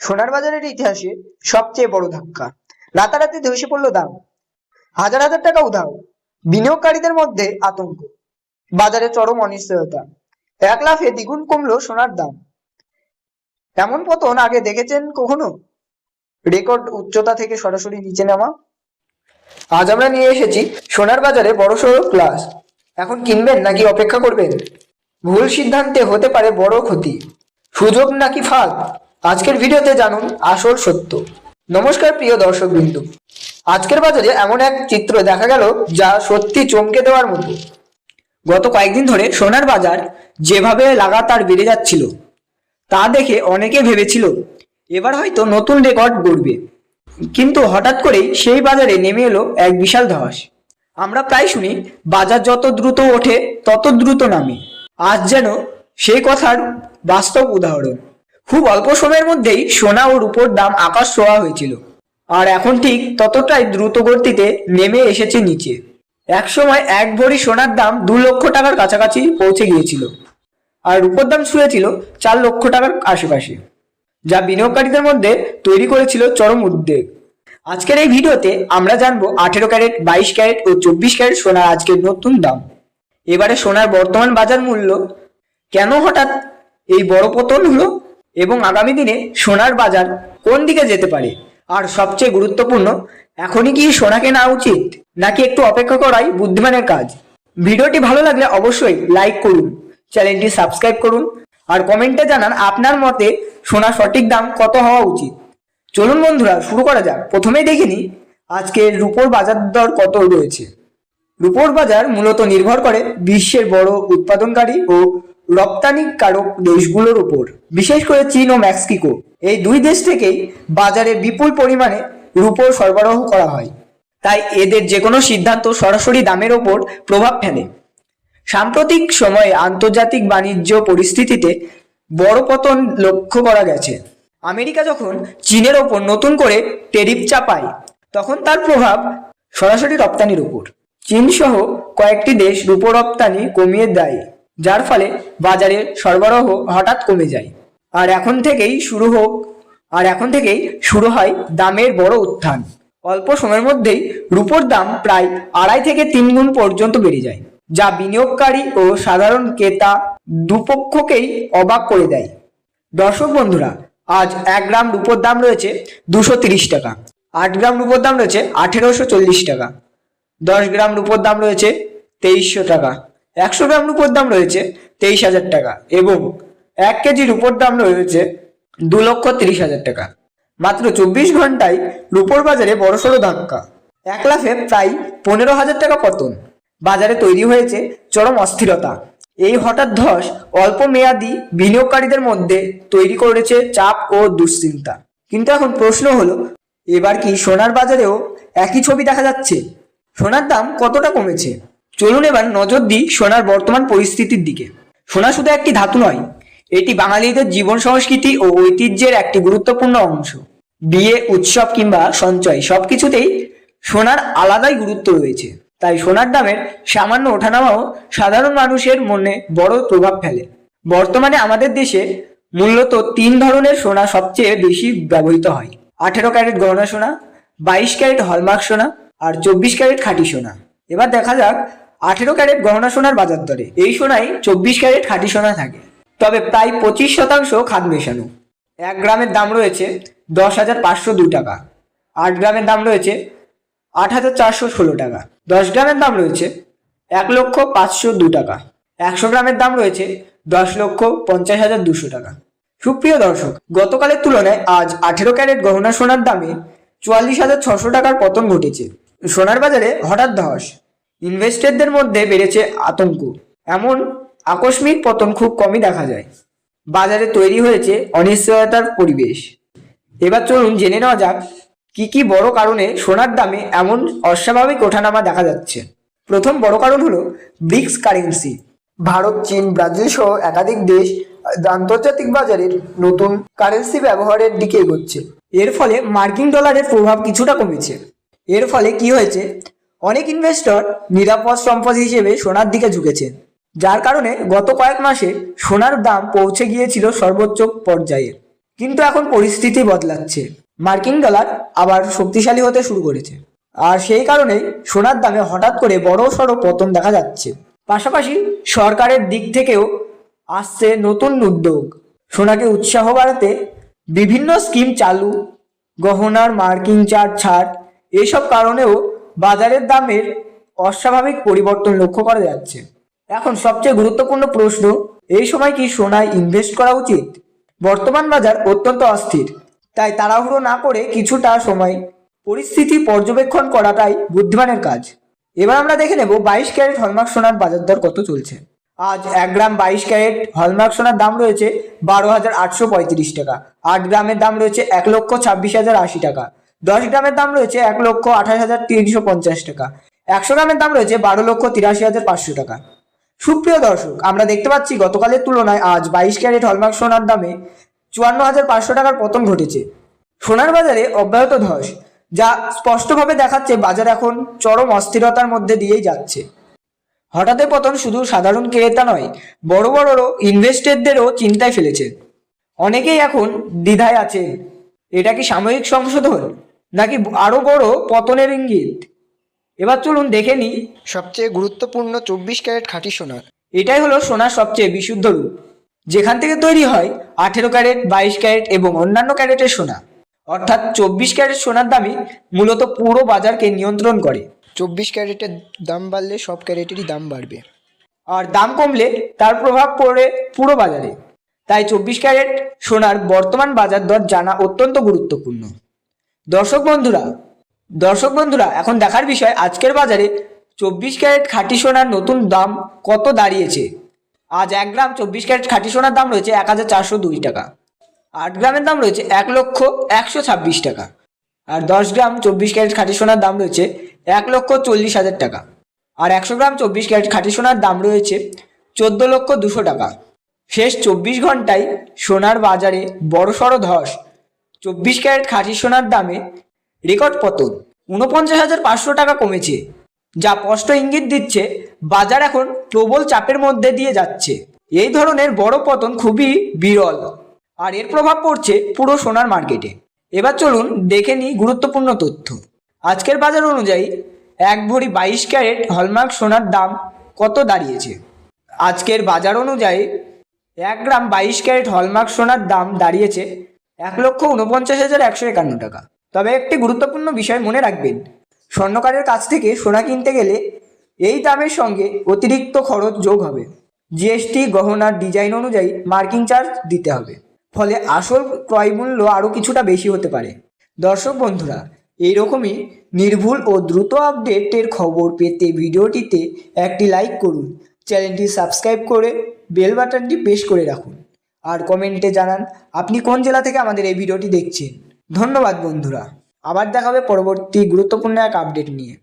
সোনার বাজারের ইতিহাসে সবচেয়ে বড় ধাক্কা। রাতারাতি ধসে পড়ল দাম, হাজার হাজার টাকা উধাও, বিনিয়োগকারীদের মধ্যে আতঙ্ক, বাজারে চরম অনিশ্চয়তা। এক লাফে দ্বিগুণ কমলো সোনার দাম। এমন পতন আগে দেখেছেন কখনো? রেকর্ড উচ্চতা থেকে সরাসরি নিচে নামা। আজ আমরা নিয়ে এসেছি সোনার বাজারে বড়সড় ক্লাস। এখন কিনবেন নাকি অপেক্ষা করবেন? ভুল সিদ্ধান্তে হতে পারে বড় ক্ষতি। সুযোগ নাকি ফাঁদ? আজকের ভিডিওতে জানুন আসল সত্য। নমস্কার প্রিয় দর্শকবৃন্দ, আজকের বাজারে এমন এক চিত্র দেখা গেল যা সত্যি চমকে দেওয়ার মতো। গত কয়েকদিন ধরে সোনার বাজার যেভাবে লাগাতার বেড়ে যাচ্ছিল তা দেখে অনেকে ভেবেছিল এবার হয়তো নতুন রেকর্ড গড়বে। কিন্তু হঠাৎ করেই সেই বাজারে নেমে এলো এক বিশাল ধস। আমরা প্রায় শুনি বাজার যত দ্রুত ওঠে তত দ্রুত নামে। আজ যেন সেই কথার বাস্তব উদাহরণ। খুব অল্প সময়ের মধ্যেই সোনা ও রূপোর দাম আকাশ ছোঁয়া হয়েছিল, আর এখন ঠিক ততটাই দ্রুত গতিতে নেমে এসেছে নিচে। একসময় এক ভরি সোনার দাম 2 লক্ষ টাকার কাছাকাছি পৌঁছে গিয়েছিল, আর রূপোর দাম ছুঁয়েছিল 4 লক্ষ টাকার আশেপাশে, যা বিনিয়োগকারীদের মধ্যে তৈরি করেছিল চরম উদ্বেগ। আজকের এই ভিডিওতে আমরা জানবো 18 ক্যারেট, 22 ক্যারেট ও 24 ক্যারেট সোনার আজকের নতুন দাম। এবারে সোনার বর্তমান বাজার মূল্য, কেন হঠাৎ এই বড় পতন হলো, এবং আগামী দিনে সোনার বাজার কোন দিকে যেতে পারে। আর সবচেয়ে গুরুত্বপূর্ণ, এখনই কি সোনা কেনা উচিত নাকি একটু অপেক্ষা করাই বুদ্ধিমানের কাজ। ভিডিওটি ভালো লাগলে অবশ্যই লাইক করুন, চ্যানেলটি সাবস্ক্রাইব করুন, আর কমেন্টে জানান আপনার মতে সোনার সঠিক দাম কত হওয়া উচিত। চলুন বন্ধুরা, শুরু করা যাক। প্রথমেই দেখে নিই আজকের রূপোর বাজার দর কত রয়েছে। রূপোর বাজার মূলত নির্ভর করে বিশ্বের বড় উৎপাদনকারী ও রপ্তানিকারক দেশগুলোর উপর, বিশেষ করে চীন ও মেক্সিকো। এই দুই দেশ থেকেই বাজারে বিপুল পরিমাণে রূপোর সরবরাহ করা হয়, তাই এদের যে কোনো সিদ্ধান্ত সরাসরি দামের ওপর প্রভাব ফেলে। সাম্প্রতিক সময়ে আন্তর্জাতিক বাণিজ্য পরিস্থিতিতে বড় পতন লক্ষ্য করা গেছে। আমেরিকা যখন চীনের ওপর নতুন করে ট্যারিফ চাপায়, তখন তার প্রভাব সরাসরি রপ্তানির উপর। চীন সহ কয়েকটি দেশ রূপো রপ্তানি কমিয়ে দেয়, যার ফলে বাজারের সরবরাহ হঠাৎ কমে যায়। আর এখন থেকেই শুরু হয় দামের বড় উত্থান। অল্প সময়ের মধ্যেই রূপোর দাম প্রায় 2.5 থেকে 3 গুণ পর্যন্ত বেড়ে যায়, যা বিনিয়োগকারী ও সাধারণ ক্রেতা দুপক্ষকেই অবাক করে দেয়। দর্শক বন্ধুরা, আজ 1 গ্রাম রূপোর দাম রয়েছে 230 টাকা, 8 গ্রাম রূপোর দাম রয়েছে 1840 টাকা, 10 গ্রাম রূপোর দাম রয়েছে 2300 টাকা, 100 গ্রাম রূপোর দাম রয়েছে 23,000 টাকা, এবং 1 কেজি রূপোর দাম রয়েছে 2,30,000 টাকা। মাত্র 24 ঘন্টায় রূপোর বাজারে বড়সড় ধাক্কা। এক লাফে প্রায় 15,000 টাকা পতন। বাজারে তৈরি হয়েছে চরম অস্থিরতা। এই হঠাৎ ধস অল্প মেয়াদী বিনিয়োগকারীদের মধ্যে তৈরি করেছে চাপ ও দুশ্চিন্তা। কিন্তু এখন প্রশ্ন হলো, এবার কি সোনার বাজারেও একই ছবি দেখা যাচ্ছে? সোনার দাম কতটা কমেছে? চলুন এবার নজর দিই সোনার বর্তমান পরিস্থিতির দিকে। সোনা শুধু একটি ধাতু নয়, এটি বাঙালিদের জীবন সংস্কৃতি ও ঐতিহ্যের একটি গুরুত্বপূর্ণ অংশ। বিয়ে, উৎসব কিংবা সঞ্চয় সবকিছুতেই সোনার আলাদাই গুরুত্ব রয়েছে। তাই সোনার দামের সামান্য ওঠানামাও সাধারণ মানুষের মনে বড় প্রভাব ফেলে। বর্তমানে আমাদের দেশে মূলত 3 ধরনের সোনা সবচেয়ে বেশি ব্যবহৃত হয়: 18 ক্যারেট গহনা সোনা, 22 ক্যারেট হলমার্ক সোনা, আর 24 ক্যারেট খাঁটি সোনা। এবার দেখা যাক 18 ক্যারেট গহনা সোনার বাজার দরে। এই সোনায় 24 ক্যারেট খাঁটি সোনা থাকে, তবে প্রায় 25% খাদ মেশানো। 1 গ্রামের দাম রয়েছে 10,502 টাকা, 8 গ্রামের দাম রয়েছে 8,416 টাকা, 10 গ্রামের দাম রয়েছে 1,0502 টাকা, 100 গ্রামের দাম রয়েছে 10,50,200 টাকা। সুপ্রিয় দর্শক, গতকালের তুলনায় আজ 18 ক্যারেট গহনা সোনার দামে 44,600 টাকার পতন ঘটেছে। সোনার বাজারে হঠাৎ ধস, ইনভেস্টরদের মধ্যে বেড়েছে আতঙ্ক। এমন আকস্মিক পতন খুব কমই দেখা যায়। বাজারে তৈরি হয়েছে অনিশ্চয়তার পরিবেশ। এবার চলুন জেনে নেওয়া যাক কি কি বড় কারণে সোনার দামে এমন অস্বাভাবিক ওঠানামা দেখা যাচ্ছে। প্রথম বড় কারণ হলো ব্রিক্স কারেন্সি। ভারত, চীন, ব্রাজিল সহ একাধিক দেশ আন্তর্জাতিক বাজারের নতুন কারেন্সি ব্যবহারের দিকে এগোচ্ছে। এর ফলে মার্কিন ডলারের প্রভাব কিছুটা কমেছে। এর ফলে কি হয়েছে, অনেক ইনভেস্টর নিরাপদ সম্পদ হিসেবে সোনার দিকে ঝুঁকেছেন, যার কারণে গত কয়েক মাসে সোনার দাম পৌঁছে গিয়েছিল সর্বোচ্চ পর্যায়ে। কিন্তু এখন পরিস্থিতি বদলাচ্ছে, মার্কিন ডলার আবার শক্তিশালী হতে শুরু করেছে, আর সেই কারণেই সোনার দামে হঠাৎ করে বড় সড়ো পতন দেখা যাচ্ছে। পাশাপাশি সরকারের দিক থেকেও আসছে নতুন উদ্যোগ, সোনাকে উৎসাহ বাড়াতে বিভিন্ন স্কিম চালু, গহনার মার্কিন চার্জ ছাড়, এইসব কারণেও বাজারের দামের অস্বাভাবিক পরিবর্তন লক্ষ্য করা যাচ্ছে। এখন সবচেয়ে গুরুত্বপূর্ণ প্রশ্ন, এই সময় কি সোনায় ইনভেস্ট করা উচিত? বর্তমান বাজার অত্যন্ত অস্থির, তাই তাড়াহুড়ো না করে কিছুটা সময় পরিস্থিতি পর্যবেক্ষণ করাটাই বুদ্ধিমানের কাজ। এবার আমরা দেখে নেব 22 ক্যারেট হলমার্ক সোনার বাজার দর কত চলছে। আজ 1 গ্রাম 22 ক্যারেট হলমার্ক সোনার দাম রয়েছে 12,835 টাকা। 8 গ্রামের দাম রয়েছে 1,26,080 টাকা। 10 গ্রামের দাম রয়েছে 1,28,350 টাকা। 100 গ্রামের দাম রয়েছে 12,83,500 টাকা। সুপ্রিয় দর্শক, আমরা দেখতে পাচ্ছি গতকালের তুলনায় আজ 22 ক্যারেট হলমার্ক সোনার দামে 54,500 টাকার পতন ঘটেছে। সোনার বাজারে অব্যাহত ধস, যা স্পষ্টভাবে দেখাচ্ছে বাজার এখন চরম অস্থিরতার মধ্যে দিয়েই যাচ্ছে। হঠাৎ পতন শুধু সাধারণ ক্রেতা নয়, বড় বড় ইনভেস্টরদেরও চিন্তায় ফেলেছে। অনেকেই এখন দ্বিধায় আছে, এটা কি সাময়িক সংশোধন নাকি আরো বড় পতনের ইঙ্গিত। এবার চলুন দেখে নিই সবচেয়ে গুরুত্বপূর্ণ 24 ক্যারেট খাঁটি সোনা। এটাই হলো সোনার সবচেয়ে বিশুদ্ধ রূপ, যেখান থেকে তৈরি হয় 18 ক্যারেট, 22 ক্যারেট এবং অন্যান্য ক্যারেটের সোনা। অর্থাৎ 24 ক্যারেট সোনার দামই মূলত পুরো বাজারকে নিয়ন্ত্রণ করে। 24 ক্যারেটের দাম বাড়লে সব ক্যারেটেরই দাম বাড়বে, আর দাম কমলে তার প্রভাব পড়ে পুরো বাজারে। তাই 24 ক্যারেট সোনার বর্তমান বাজার দর জানা অত্যন্ত গুরুত্বপূর্ণ। দর্শক বন্ধুরা, এখন দেখার বিষয় আজকের বাজারে 24 ক্যারেট খাঁটি সোনার নতুন দাম কত দাঁড়িয়েছে। আজ 1 গ্রাম 24 ক্যারেট খাঁটি সোনার দাম রয়েছে 1,402 টাকা। 8 গ্রামের দাম রয়েছে 1,126,000 টাকা। আর 10 গ্রাম 24 ক্যারেট খাঁটি সোনার দাম রয়েছে 1,40,000 টাকা। আর 100 গ্রাম 24 ক্যারেট খাঁটি সোনার দাম রয়েছে 14,200,000 টাকা। শেষ 24 ঘন্টায় সোনার বাজারে বড়সড় ধস। 24 ক্যারেট খাঁটি সোনার দামে রেকর্ড পতন, 49,500 টাকা কমেছে, যা স্পষ্ট ইঙ্গিত দিচ্ছে বাজার এখন প্রবল চাপের মধ্যে দিয়ে যাচ্ছে। এই ধরনের বড় পতন খুবই বিরল, আর এর প্রভাব পড়ছে পুরো সোনার মার্কেটে। এবার চলুন দেখে নিই গুরুত্বপূর্ণ তথ্য। আজকের বাজার অনুযায়ী 1 ভরি 22 ক্যারেট হলমার্ক সোনার দাম কত দাঁড়িয়েছে। আজকের বাজার অনুযায়ী 1 গ্রাম 22 ক্যারেট হলমার্ক সোনার দাম দাঁড়িয়েছে 1,49,151 টাকা। তবে একটি গুরুত্বপূর্ণ বিষয় মনে রাখবেন, স্বর্ণকারের কাছ থেকে সোনা কিনতে গেলে এই দামের সঙ্গে অতিরিক্ত খরচ যোগ হবে। জিএসটি, গহনার ডিজাইন অনুযায়ী মার্কিং চার্জ দিতে হবে, ফলে আসল ক্রয় মূল্য আরও কিছুটা বেশি হতে পারে। দর্শক বন্ধুরা, এইরকমই নির্ভুল ও দ্রুত আপডেটের খবর পেতে ভিডিওটিতে একটি লাইক করুন, চ্যানেলটি সাবস্ক্রাইব করে বেল বাটনটি প্রেস করে রাখুন, আর কমেন্টে জানান আপনি কোন জেলা থেকে আমাদের এই ভিডিওটি দেখছেন। ধন্যবাদ বন্ধুরা, আবার দেখা হবে পরবর্তী গুরুত্বপূর্ণ এক আপডেট নিয়ে।